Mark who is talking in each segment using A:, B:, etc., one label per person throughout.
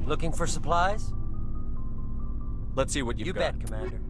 A: Looking for supplies?
B: Let's see what you've
A: You
B: got.
A: bet, Commander.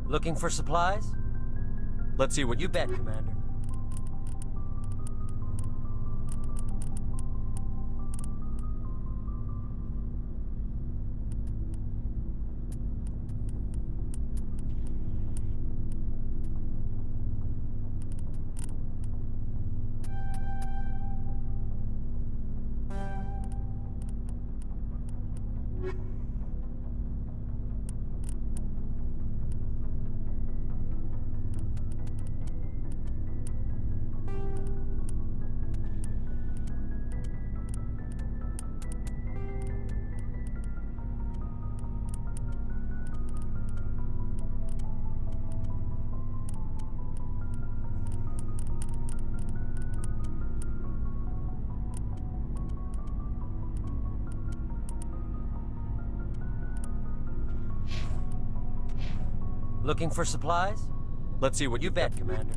A: Looking for supplies?
B: Let's see what
A: You bet, Commander. Looking for supplies?
B: Let's see what
A: You
B: you've
A: bet,
B: got.
A: Commander.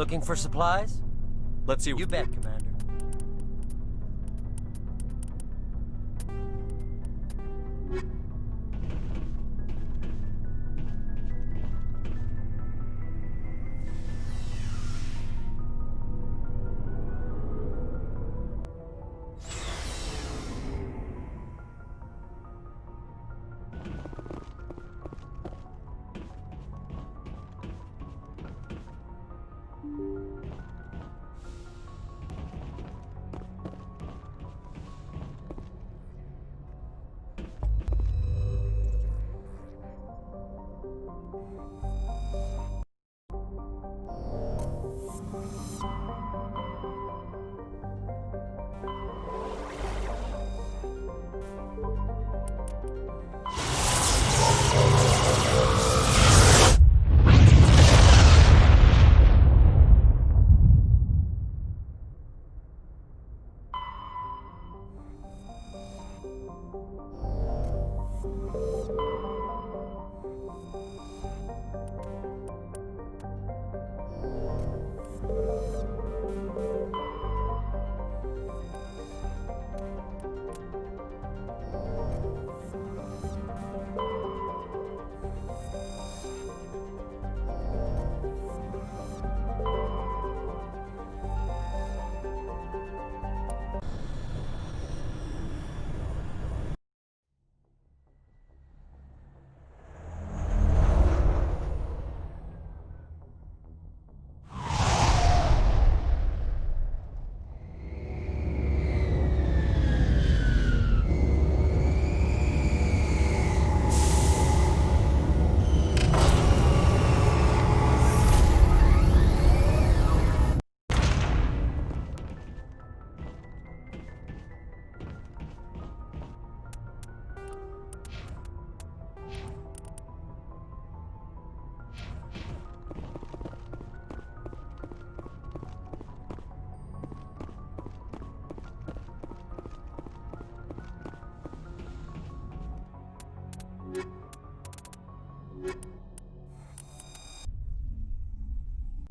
A: Looking for supplies?
B: Let's see.
A: You bet, Commander.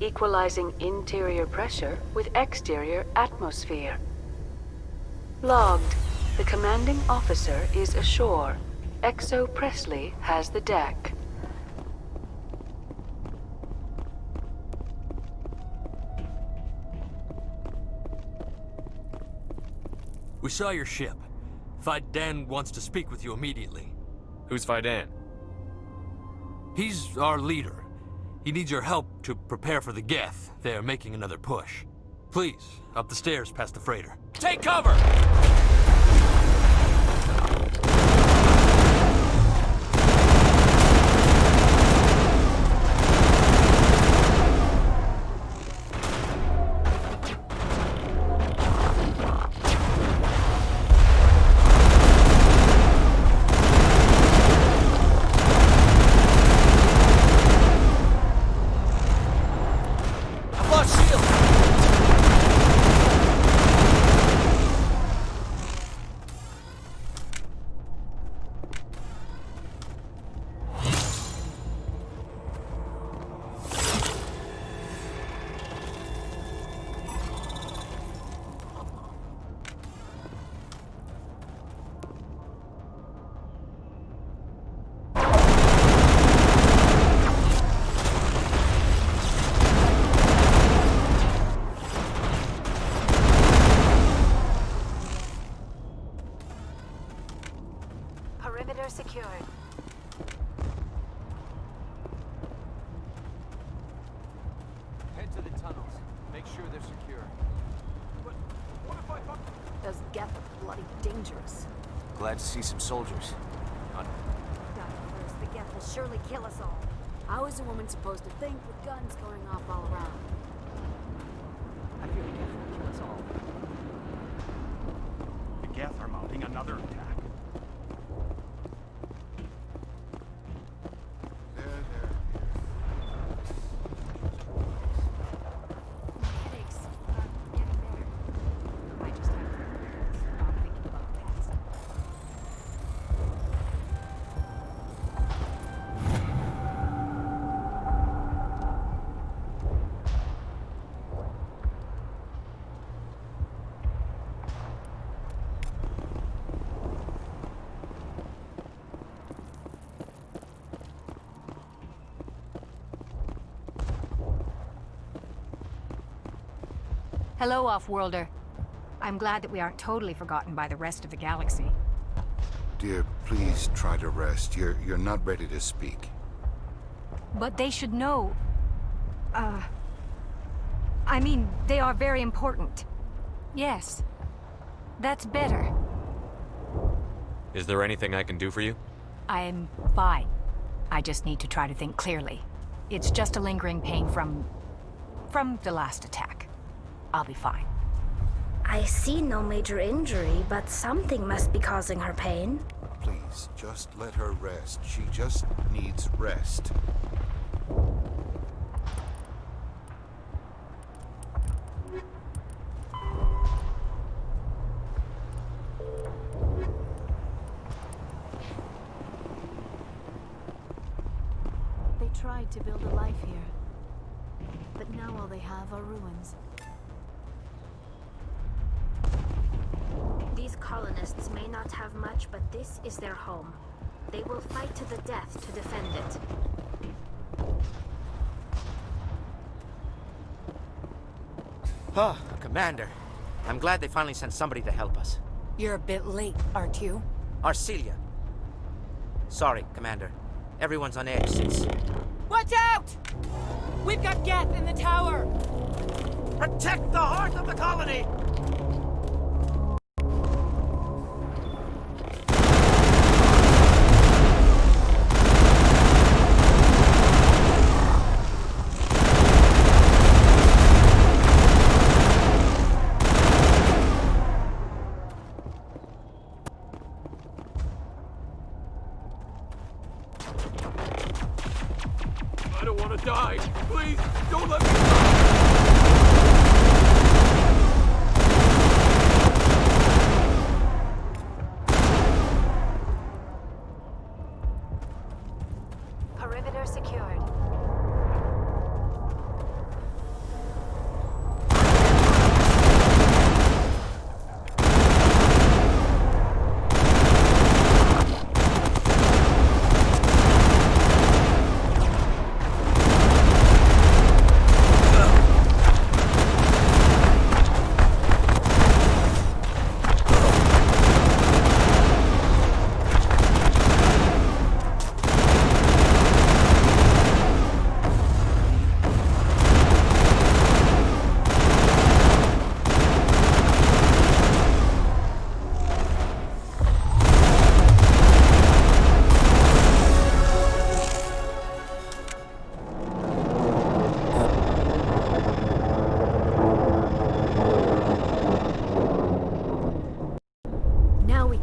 C: Equalizing interior pressure with exterior atmosphere. Logged. The commanding officer is ashore. Exo Presley has the deck.
D: We saw your ship. Fidan wants to speak with you immediately.
B: Who's Fidan?
D: He's our leader. He needs your help to prepare for the Geth. They're making another push. Please, up the stairs past the freighter. Take cover!
E: Perimeter secured.
A: Head to the tunnels. Make sure they're secure.
F: But what if I fuck...
E: Those Geth are bloody dangerous.
A: Glad to see some soldiers.
E: Die first, the Geth will surely kill us all. How is a woman supposed to think with guns going off all around?
F: I feel the Geth will kill us all. The Geth are mounting another attack.
E: Headaches are getting better. I just have to stop thinking about the past.
G: Hello, Off-Worlder. I'm glad that we aren't totally forgotten by the rest of the galaxy.
H: Dear, please try to rest. You're not ready to speak.
G: But they should know... I mean, they are very important. Yes. That's better.
B: Is there anything I can do for you?
G: I'm fine. I just need to try to think clearly. It's just a lingering pain from the last attack. I'll be fine.
I: I see no major injury, but something must be causing her pain.
H: Please, just let her rest. She just needs rest.
E: They tried to build a life here, but now all they have are ruins.
I: These colonists may not have much, but this is their home. They will fight to the death to defend it.
F: Oh, Commander. I'm glad they finally sent somebody to help us.
G: You're a bit late, aren't you?
F: Arcelia. Sorry, Commander. Everyone's on edge since...
J: Watch out! We've got Geth in the tower!
F: Protect the heart of the colony!
D: I don't want to die. Please, don't let me die.
C: Perimeter secured.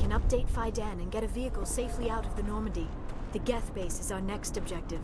E: Update Fidan and get a vehicle safely out of the Normandy. The Geth base is our next objective.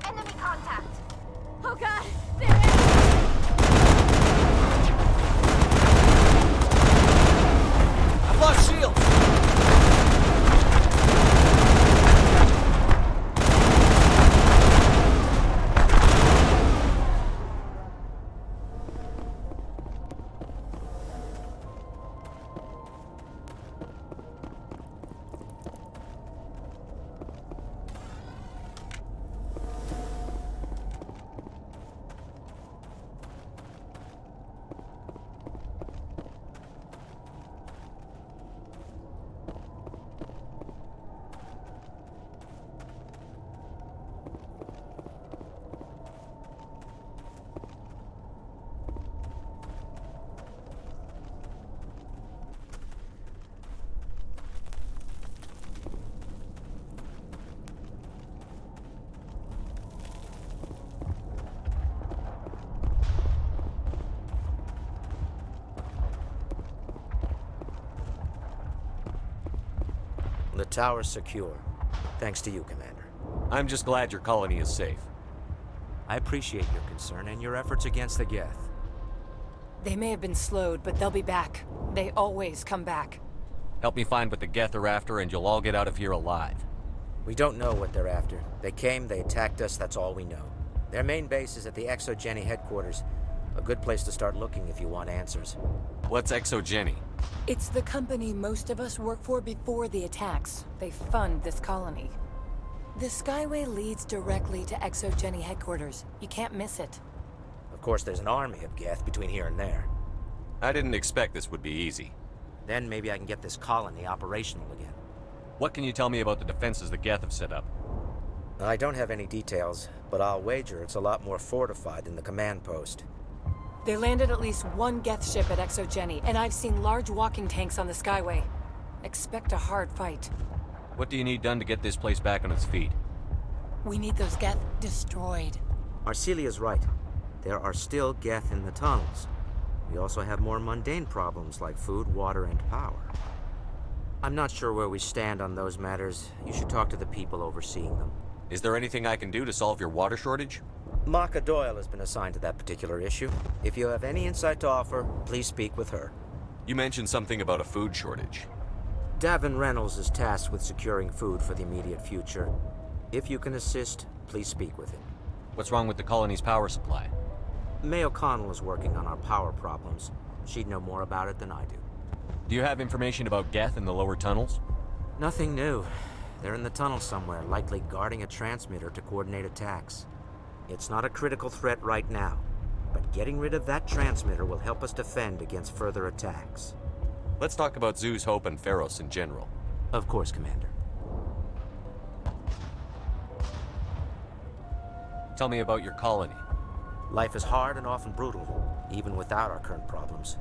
I: Enemy contact!
E: Oh god! They're in!
B: I've lost shield!
F: The tower's secure. Thanks to you, Commander.
B: I'm just glad your colony is safe.
F: I appreciate your concern and your efforts against the Geth.
J: They may have been slowed, but they'll be back. They always come back.
B: Help me find what the Geth are after, and you'll all get out of here alive.
F: We don't know what they're after. They came, they attacked us, that's all we know. Their main base is at the ExoGeni headquarters. A good place to start looking if you want answers.
B: What's ExoGeni?
J: It's the company most of us work for before the attacks. They fund this colony. The Skyway leads directly to ExoGeni headquarters. You can't miss it.
F: Of course, there's an army of Geth between here and there.
B: I didn't expect this would be easy.
F: Then maybe I can get this colony operational again.
B: What can you tell me about the defenses the Geth have set up?
F: I don't have any details, but I'll wager it's a lot more fortified than the command post.
J: They landed at least one Geth ship at ExoGeni, and I've seen large walking tanks on the Skyway. Expect a hard fight.
B: What do you need done to get this place back on its feet?
J: We need those Geth destroyed.
F: Arcelia's right. There are still Geth in the tunnels. We also have more mundane problems like food, water, and power. I'm not sure where we stand on those matters. You should talk to the people overseeing them.
B: Is there anything I can do to solve your water shortage?
F: Maka Doyle has been assigned to that particular issue. If you have any insight to offer, please speak with her.
B: You mentioned something about a food shortage.
F: Davin Reynolds is tasked with securing food for the immediate future. If you can assist, please speak with him.
B: What's wrong with the colony's power supply?
F: May O'Connell is working on our power problems. She'd know more about it than I do.
B: Do you have information about Geth in the lower tunnels?
F: Nothing new. They're in the tunnel somewhere, likely guarding a transmitter to coordinate attacks. It's not a critical threat right now, but getting rid of that transmitter will help us defend against further attacks.
B: Let's talk about Zoo's Hope and Feros in general.
F: Of course, Commander.
B: Tell me about your colony.
F: Life is hard and often brutal, even without our current problems.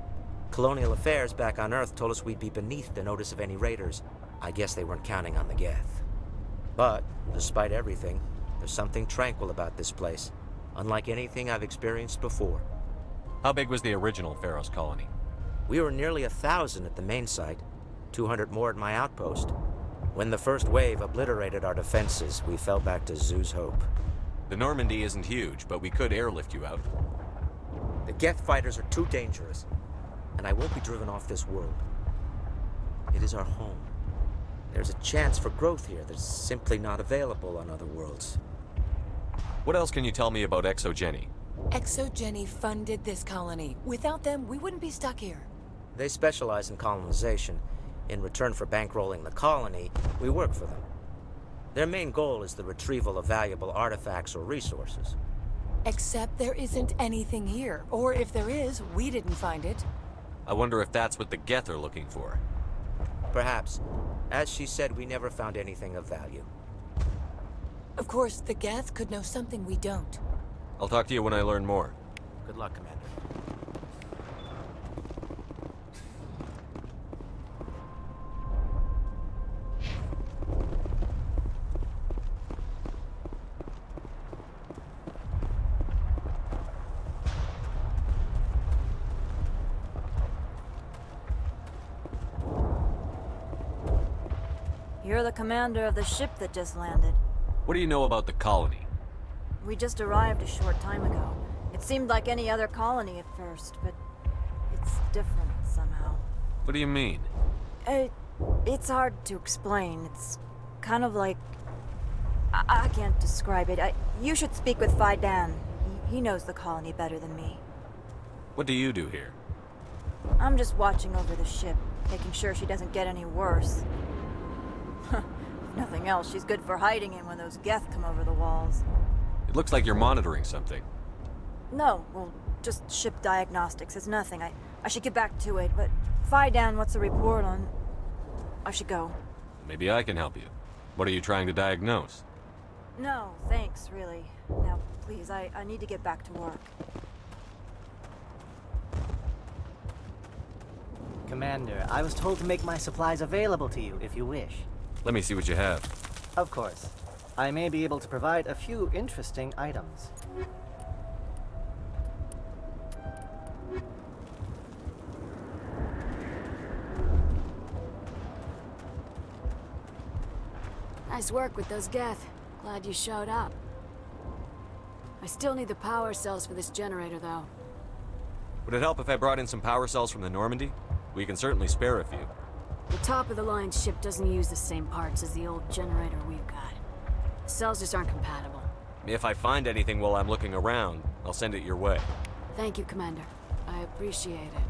F: Colonial affairs back on Earth told us we'd be beneath the notice of any raiders. I guess they weren't counting on the Geth. But, despite everything, there's something tranquil about this place, unlike anything I've experienced before.
B: How big was the original Feros colony?
F: We were nearly 1,000 at the main site, 200 more at my outpost. When the first wave obliterated our defenses, we fell back to Zoo's Hope.
B: The Normandy isn't huge, but we could airlift you out.
F: The Geth fighters are too dangerous, and I won't be driven off this world. It is our home. There's a chance for growth here that's simply not available on other worlds.
B: What else can you tell me about ExoGeni?
J: ExoGeni funded this colony. Without them, we wouldn't be stuck here.
F: They specialize in colonization. In return for bankrolling the colony, we work for them. Their main goal is the retrieval of valuable artifacts or resources.
J: Except there isn't anything here. Or if there is, we didn't find it.
B: I wonder if that's what the Geth are looking for.
F: Perhaps. As she said, we never found anything of value.
J: Of course, the Geth could know something we don't.
B: I'll talk to you when I learn more.
F: Good luck, Commander.
E: You're the commander of the ship that just landed.
B: What do you know about the colony?
E: We just arrived a short time ago. It seemed like any other colony at first, but it's different somehow.
B: What do you mean?
E: It's hard to explain. It's kind of like... I can't describe it. You should speak with Phi Dan. He knows the colony better than me.
B: What do you do here?
E: I'm just watching over the ship, making sure she doesn't get any worse. If nothing else, she's good for hiding in when those Geth come over the walls.
B: It looks like you're monitoring something.
E: No, well, just ship diagnostics. It's nothing. I should get back to it, but Phi Dan, what's the report on... I should go.
B: Maybe I can help you. What are you trying to diagnose?
E: No, thanks, really. Now, please, I need to get back to work.
K: Commander, I was told to make my supplies available to you if you wish.
B: Let me see what you have.
K: Of course. I may be able to provide a few interesting items.
E: Nice work with those Geth. Glad you showed up. I still need the power cells for this generator, though.
B: Would it help if I brought in some power cells from the Normandy? We can certainly spare a few.
L: The top-of-the-line ship doesn't use the same parts as the old generator we've got. The cells just aren't compatible.
B: If I find anything while I'm looking around, I'll send it your way.
L: Thank you, Commander. I appreciate it.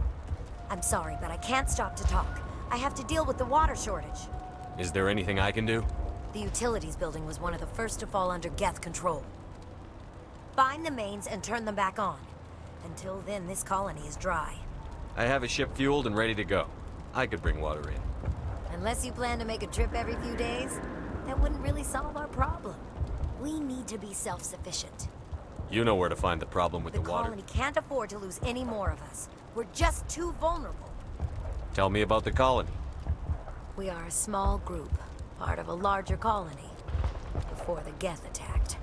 C: I'm sorry, but I can't stop to talk. I have to deal with the water shortage.
B: Is there anything I can do?
C: The utilities building was one of the first to fall under Geth control. Find the mains and turn them back on. Until then, this colony is dry.
B: I have a ship fueled and ready to go. I could bring water in.
C: Unless you plan to make a trip every few days, that wouldn't really solve our problem. We need to be self-sufficient.
B: You know where to find the problem with the water.
C: The colony can't afford to lose any more of us. We're just too vulnerable.
B: Tell me about the colony.
C: We are a small group, part of a larger colony, before the Geth attacked.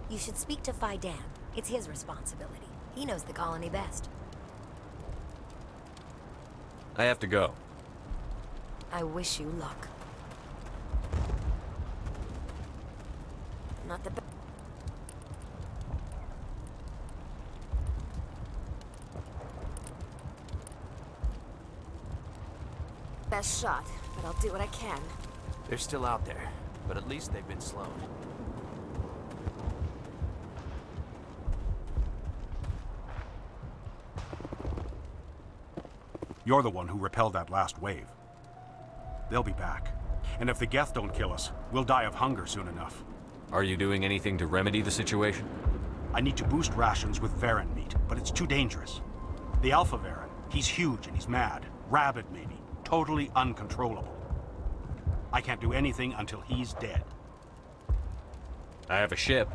C: You should speak to Faidan. It's his responsibility. He knows the colony best.
B: I have to go.
C: I wish you luck. Not the
L: Best shot, but I'll do what I can.
A: They're still out there, but at least they've been slowed.
M: You're the one who repelled that last wave. They'll be back. And if the Geth don't kill us, we'll die of hunger soon enough.
B: Are you doing anything to remedy the situation?
M: I need to boost rations with Varen meat, but it's too dangerous. The Alpha Varen, he's huge and he's mad. Rabid, maybe. Totally uncontrollable. I can't do anything until he's dead.
B: I have a ship.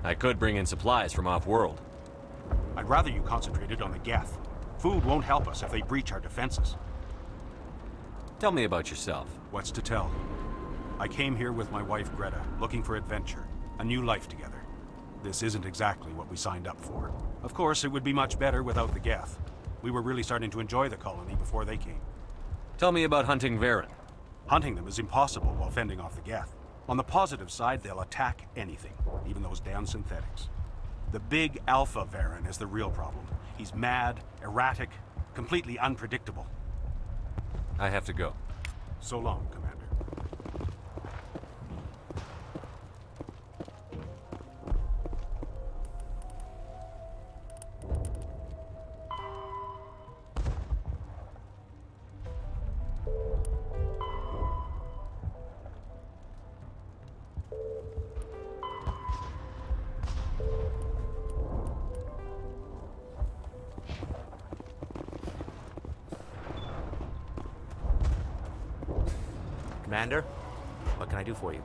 B: I could bring in supplies from off-world.
M: I'd rather you concentrated on the Geth. Food won't help us if they breach our defenses.
B: Tell me about yourself.
M: What's to tell? I came here with my wife Greta, looking for adventure, a new life together. This isn't exactly what we signed up for. Of course, it would be much better without the Geth. We were really starting to enjoy the colony before they came.
B: Tell me about hunting Varen.
M: Hunting them is impossible while fending off the Geth. On the positive side, they'll attack anything, even those damn synthetics. The big Alpha Varen is the real problem. He's mad, erratic, completely unpredictable.
B: I have to go.
M: So long, Commander.
F: Commander, what can I do for you?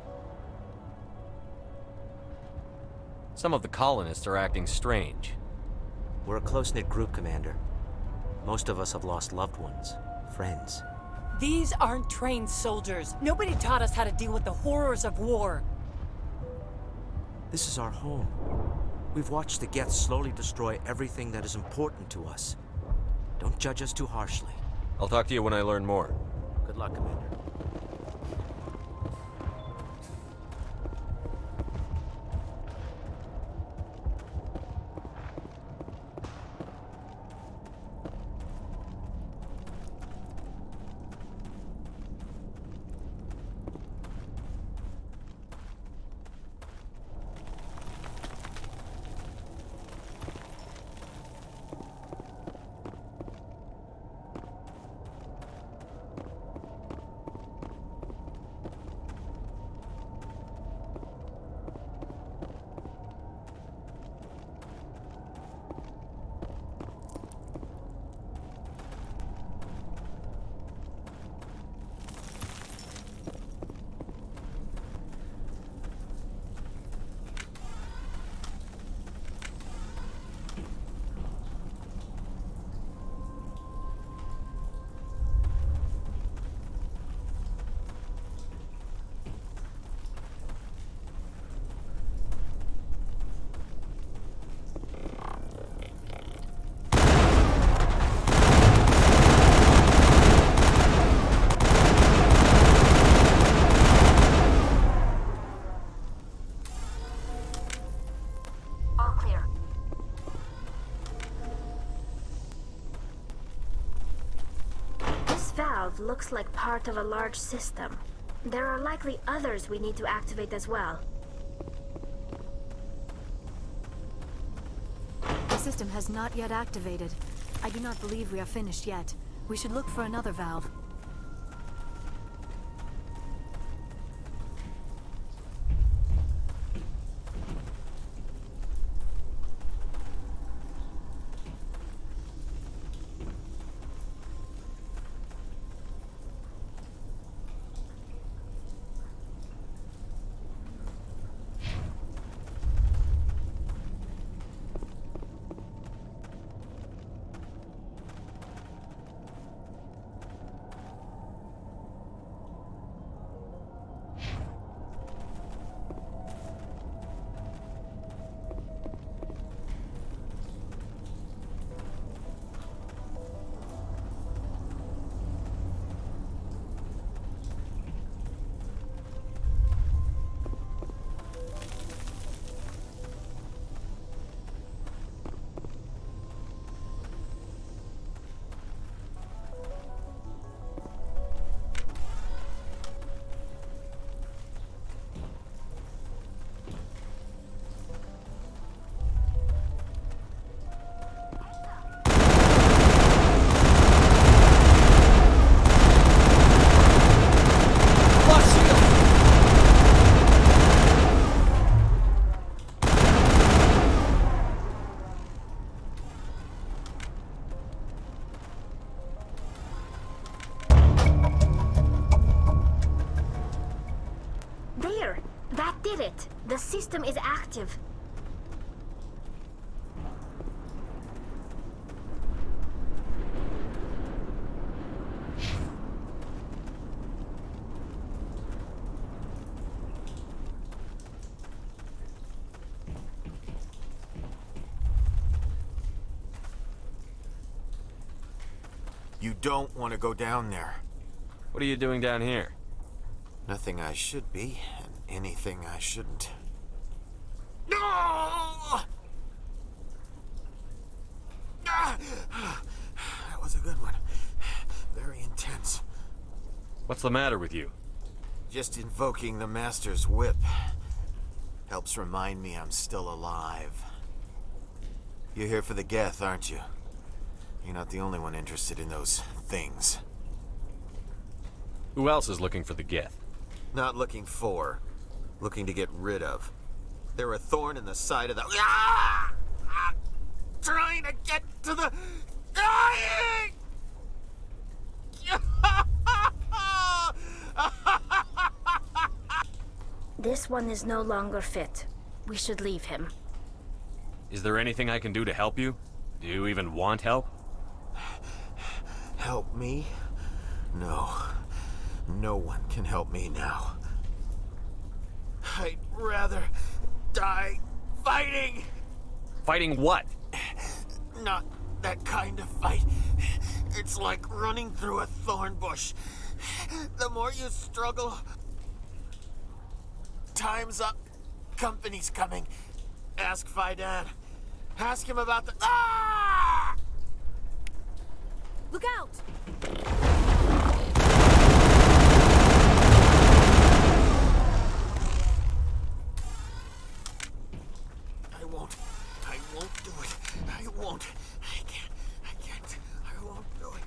B: Some of the colonists are acting strange.
F: We're a close-knit group, Commander. Most of us have lost loved ones, friends.
J: These aren't trained soldiers. Nobody taught us how to deal with the horrors of war.
F: This is our home. We've watched the Geth slowly destroy everything that is important to us. Don't judge us too harshly.
B: I'll talk to you when I learn more.
F: Good luck, Commander.
I: valve looks like part of a large system. There are likely others we need to activate as well.
L: The system has not yet activated. I do not believe we are finished yet. We should look for another valve.
I: The system is active.
A: You don't want to go down there.
B: What are you doing down here?
A: Nothing I should be, and anything I shouldn't. No! That was a good one. Very intense.
B: What's the matter with you?
A: Just invoking the Master's whip helps remind me I'm still alive. You're here for the Geth, aren't you? You're not the only one interested in those things.
B: Who else is looking for the Geth?
A: Not looking for. Looking to get rid of. They're a thorn in the side of the... Ah! Ah! Trying to get to the... Dying!
I: This one is no longer fit. We should leave him.
B: Is there anything I can do to help you? Do you even want help?
A: Help me? No. No one can help me now. I'd rather die fighting!
B: Fighting what?
A: Not that kind of fight. It's like running through a thorn bush. The more you struggle... Time's up. Company's coming. Ask Fidan. Ask him about the... Ah!
L: Look out!
A: I won't do it. I won't. I can't. I won't do it.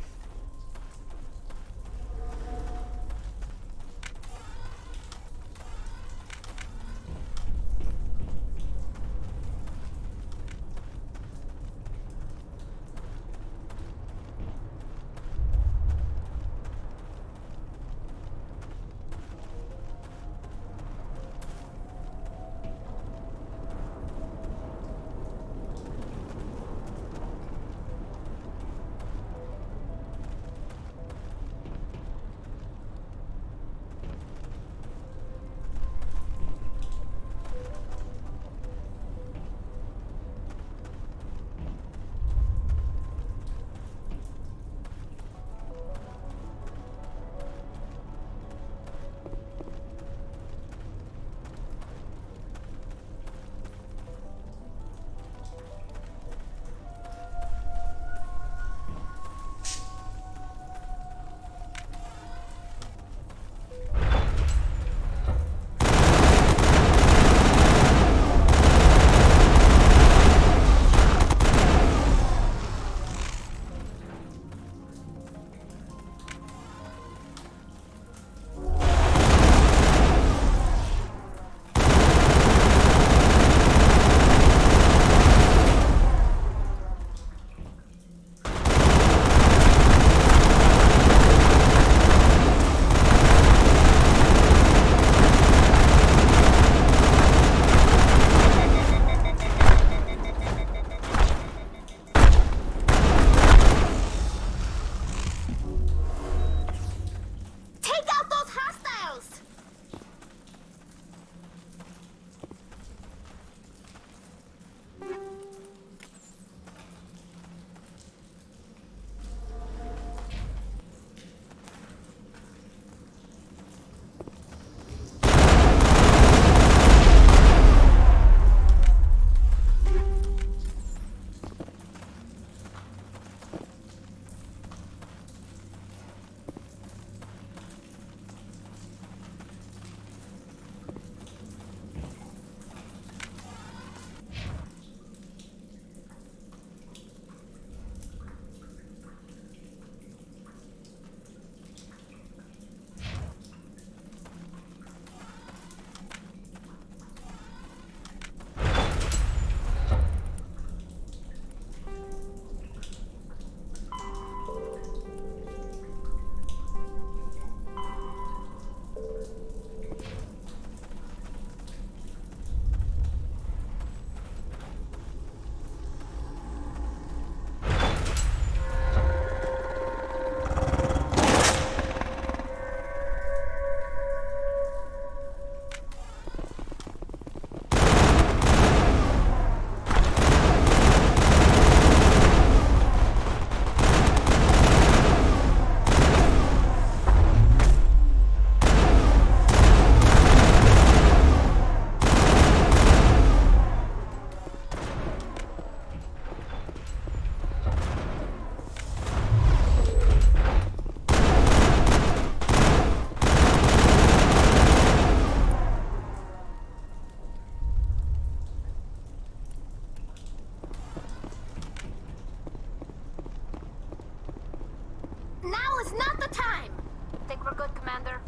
I: Think we're good, Commander?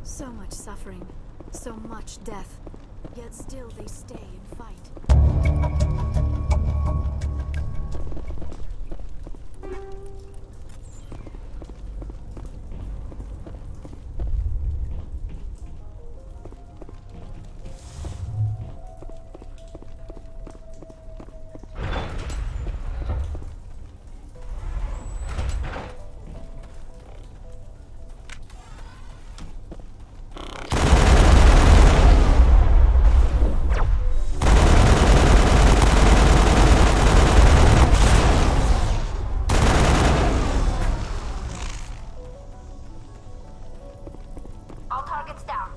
L: So much suffering, so much death, yet still they stay and fight.
I: All targets down.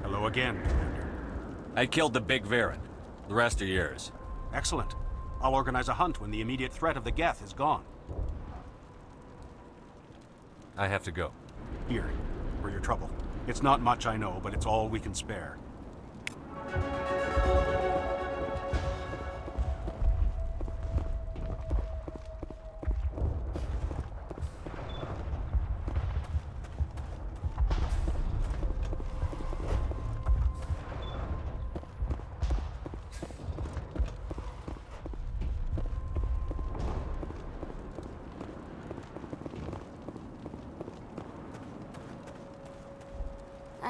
M: Hello again, Commander.
B: I killed the big Varen. The rest are yours.
M: Excellent. I'll organize a hunt when the immediate threat of the Geth is gone.
B: I have to go.
M: Here, for your trouble. It's not much, I know, but it's all we can spare.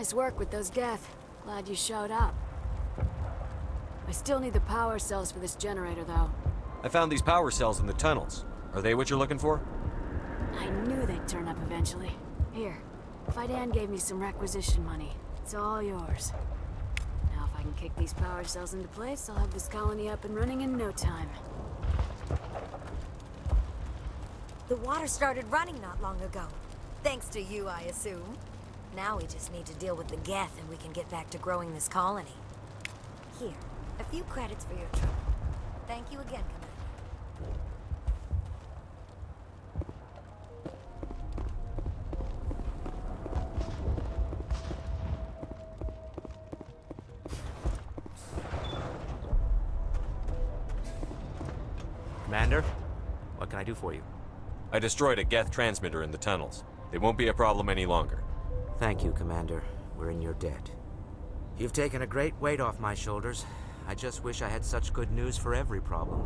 L: Nice work with those Geth. Glad you showed up. I still need the power cells for this generator, though.
B: I found these power cells in the tunnels. Are they what you're looking for?
L: I knew they'd turn up eventually. Here, Fidan gave me some requisition money. It's all yours. Now if I can kick these power cells into place, I'll have this colony up and running in no time.
C: The water started running not long ago. Thanks to you, I assume. Now we just need to deal with the Geth and we can get back to growing this colony. Here, a few credits for your trouble. Thank you again, Commander.
F: Commander, what can I do for you?
B: I destroyed a Geth transmitter in the tunnels. It won't be a problem any longer.
F: Thank you, Commander. We're in your debt. You've taken a great weight off my shoulders. I just wish I had such good news for every problem.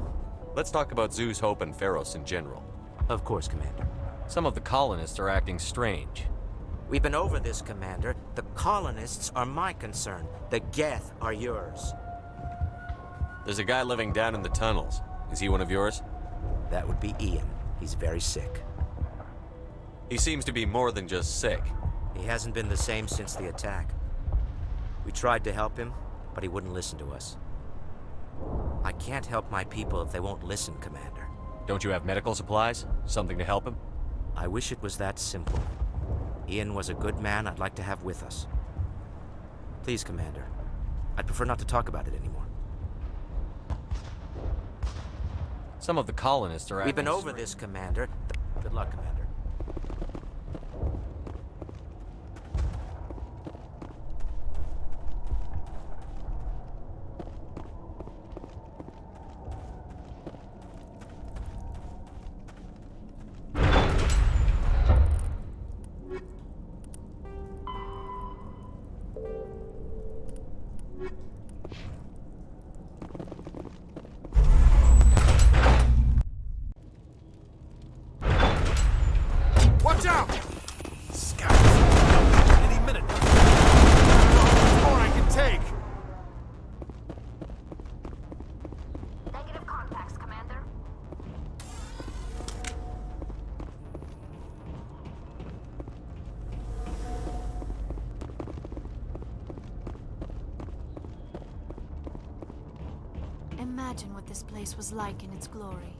B: Let's talk about Zeus, Hope, and Feros in general.
F: Of course, Commander.
B: Some of the colonists are acting strange.
F: We've been over this, Commander. The colonists are my concern. The Geth are yours.
B: There's a guy living down in the tunnels. Is he one of yours?
F: That would be Ian. He's very sick.
B: He seems to be more than just sick.
F: He hasn't been the same since the attack. We tried to help him, but he wouldn't listen to us. I can't help my people if they won't listen, Commander.
B: Don't you have medical supplies? Something to help him?
F: I wish it was that simple. Ian was a good man I'd like to have with us. Please, Commander. I'd prefer not to talk about it anymore.
B: Some of the colonists are acting
F: We've been over
B: strange.
F: this, Commander. Good luck, Commander.
M: Watch out!
A: Scouts! Any minute now. I don't know how much more I can take.
I: Negative contacts, Commander.
L: Imagine what this place was like in its glory.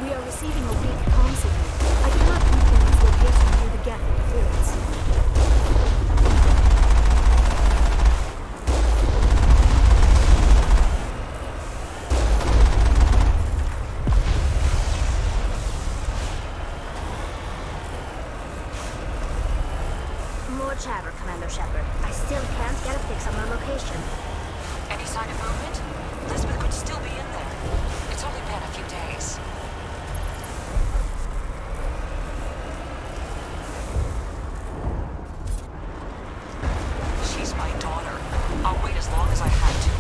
L: We are receiving a weak comm signal. I cannot pinpoint its location through the Geth interference.
I: More chatter, Commander Shepard. I still can't get a fix on their location.
N: Any sign of movement? Elizabeth could still be in there. It's only been a few days. She's my daughter. I'll wait as long as I have to.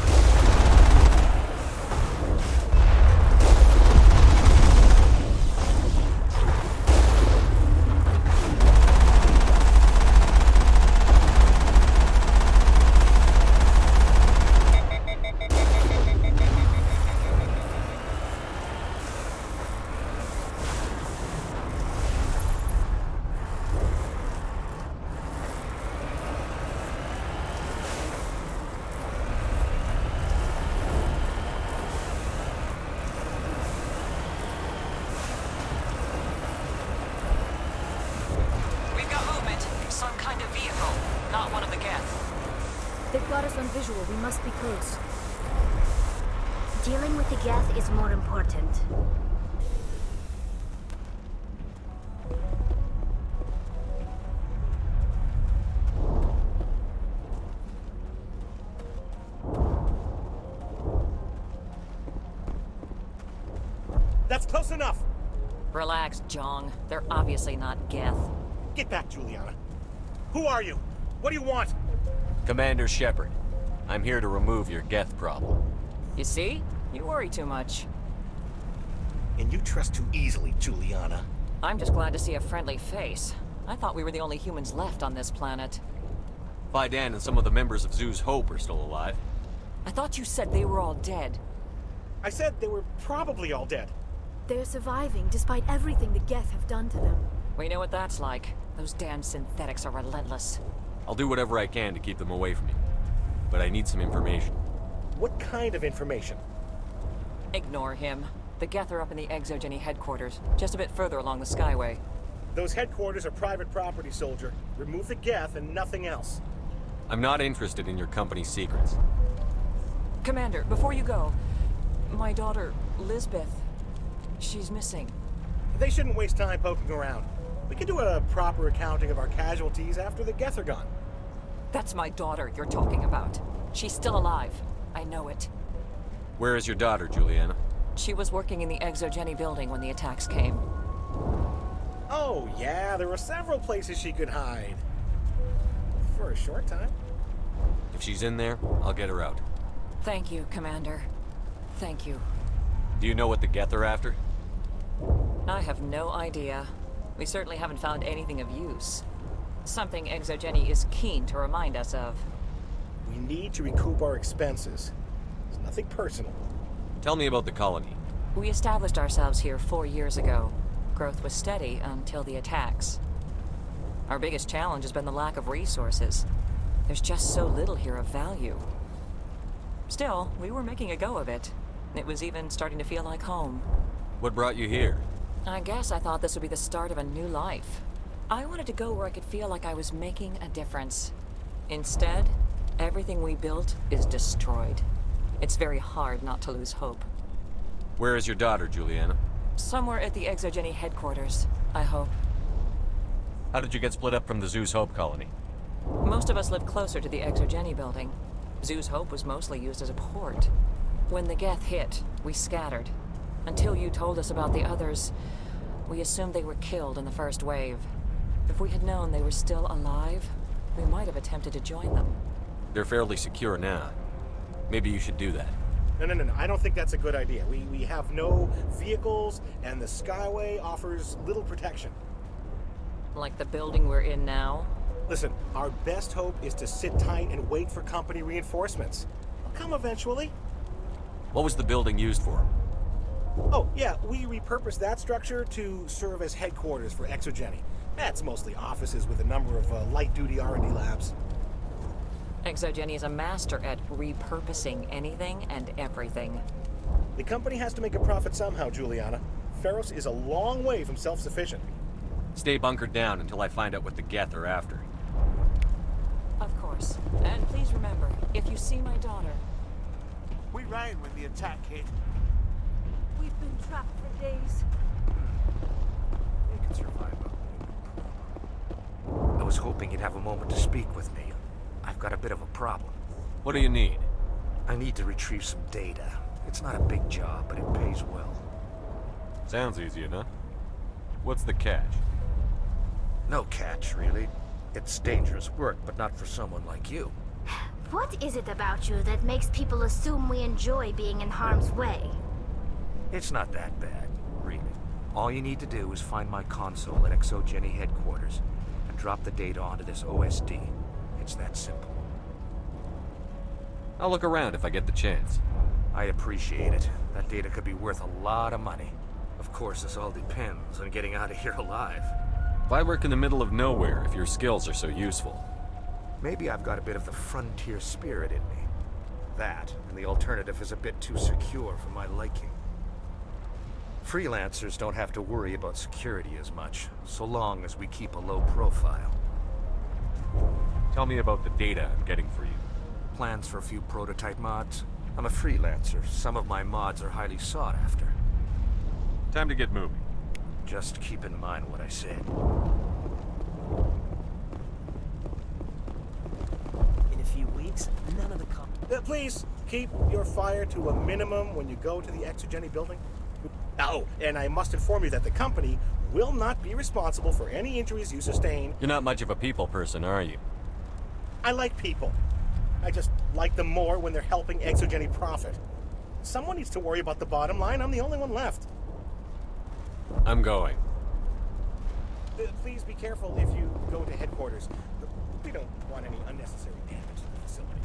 N: Some kind of vehicle, not one of the Geth.
L: They've got us on visual. We must be close.
I: Dealing with the Geth is more important.
O: That's close enough!
N: Relax, Jong. They're obviously not Geth.
O: Get back, Juliana. Who are you? What do you want?
B: Commander Shepard. I'm here to remove your Geth problem.
N: You see? You worry too much.
O: And you trust too easily, Juliana.
N: I'm just glad to see a friendly face. I thought we were the only humans left on this planet.
B: Fidan and some of the members of Zoo's Hope are still alive.
N: I thought you said they were all dead.
O: I said they were probably all dead.
L: They're surviving despite everything the Geth have done to them.
N: We know what that's like. Those damn synthetics are relentless.
B: I'll do whatever I can to keep them away from you. But I need some information.
O: What kind of information?
N: Ignore him. The Geth are up in the Exogeny headquarters, just a bit further along the Skyway.
O: Those headquarters are private property, soldier. Remove the Geth and nothing else.
B: I'm not interested in your company's secrets.
N: Commander, before you go, my daughter, Lisbeth, she's missing.
O: They shouldn't waste time poking around. We can do a proper accounting of our casualties after the Geth are gone.
N: That's my daughter you're talking about. She's still alive. I know it.
B: Where is your daughter, Juliana?
N: She was working in the Exogeny building when the attacks came.
O: Oh, yeah, there were several places she could hide. For a short time.
B: If she's in there, I'll get her out.
N: Thank you, Commander. Thank you.
B: Do you know what the Geth are after?
N: I have no idea. We certainly haven't found anything of use. Something Exogeny is keen to remind us of.
O: We need to recoup our expenses. It's nothing personal.
B: Tell me about the colony.
N: We established ourselves here 4 years ago. Growth was steady until the attacks. Our biggest challenge has been the lack of resources. There's just so little here of value. Still, we were making a go of it. It was even starting to feel like home.
B: What brought you here?
N: I guess I thought this would be the start of a new life. I wanted to go where I could feel like I was making a difference. Instead, everything we built is destroyed. It's very hard not to lose hope.
B: Where is your daughter, Juliana?
N: Somewhere at the Exogeny headquarters, I hope.
B: How did you get split up from the Zeus Hope colony?
N: Most of us lived closer to the Exogeny building. Zeus Hope was mostly used as a port. When the Geth hit, we scattered. Until you told us about the others, we assumed they were killed in the first wave. If we had known they were still alive, we might have attempted to join them.
B: They're fairly secure now. Maybe you should do that.
O: No. I don't think that's a good idea. We have no vehicles, and the Skyway offers little protection.
N: Like the building we're in now?
O: Listen, our best hope is to sit tight and wait for company reinforcements. They'll come eventually.
B: What was the building used for?
O: Oh, yeah, we repurposed that structure to serve as headquarters for Exogeny. That's mostly offices with a number of light-duty R&D labs.
N: Exogeny is a master at repurposing anything and everything.
O: The company has to make a profit somehow, Juliana. Feros is a long way from self-sufficient.
B: Stay bunkered down until I find out what the Geth are after.
N: Of course. And please remember, if you see my daughter...
P: We ran when the attack hit.
L: We've been trapped for days.
P: You can survive.
F: I was hoping you'd have a moment to speak with me. I've got a bit of a problem.
B: What do you need?
F: I need to retrieve some data. It's not a big job, but it pays well.
B: Sounds easy enough. What's the catch?
F: No catch, really. It's dangerous work, but not for someone like you.
I: What is it about you that makes people assume we enjoy being in harm's way?
F: It's not that bad, really. All you need to do is find my console at Exogeny headquarters and drop the data onto this OSD. It's that simple.
B: I'll look around if I get the chance.
F: I appreciate it. That data could be worth a lot of money. Of course, this all depends on getting out of here alive.
B: Why work in the middle of nowhere if your skills are so useful?
F: Maybe I've got a bit of the frontier spirit in me. That, and the alternative is a bit too secure for my liking. Freelancers don't have to worry about security as much, so long as we keep a low profile.
B: Tell me about the data I'm getting for you.
F: Plans for a few prototype mods? I'm a freelancer. Some of my mods are highly sought after.
B: Time to get moving.
F: Just keep in mind what I said.
K: In a few weeks, none of the
O: Please, keep your fire to a minimum when you go to the Exogeny building. Oh, and I must inform you that the company will not be responsible for any injuries you sustain.
B: You're not much of a people person, are you?
O: I like people. I just like them more when they're helping Exogeny profit. Someone needs to worry about the bottom line. I'm the only one left.
B: I'm going.
O: Please be careful if you go to headquarters. We don't want any unnecessary damage to the facility.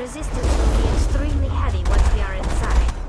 I: resistance will be extremely heavy once we are inside.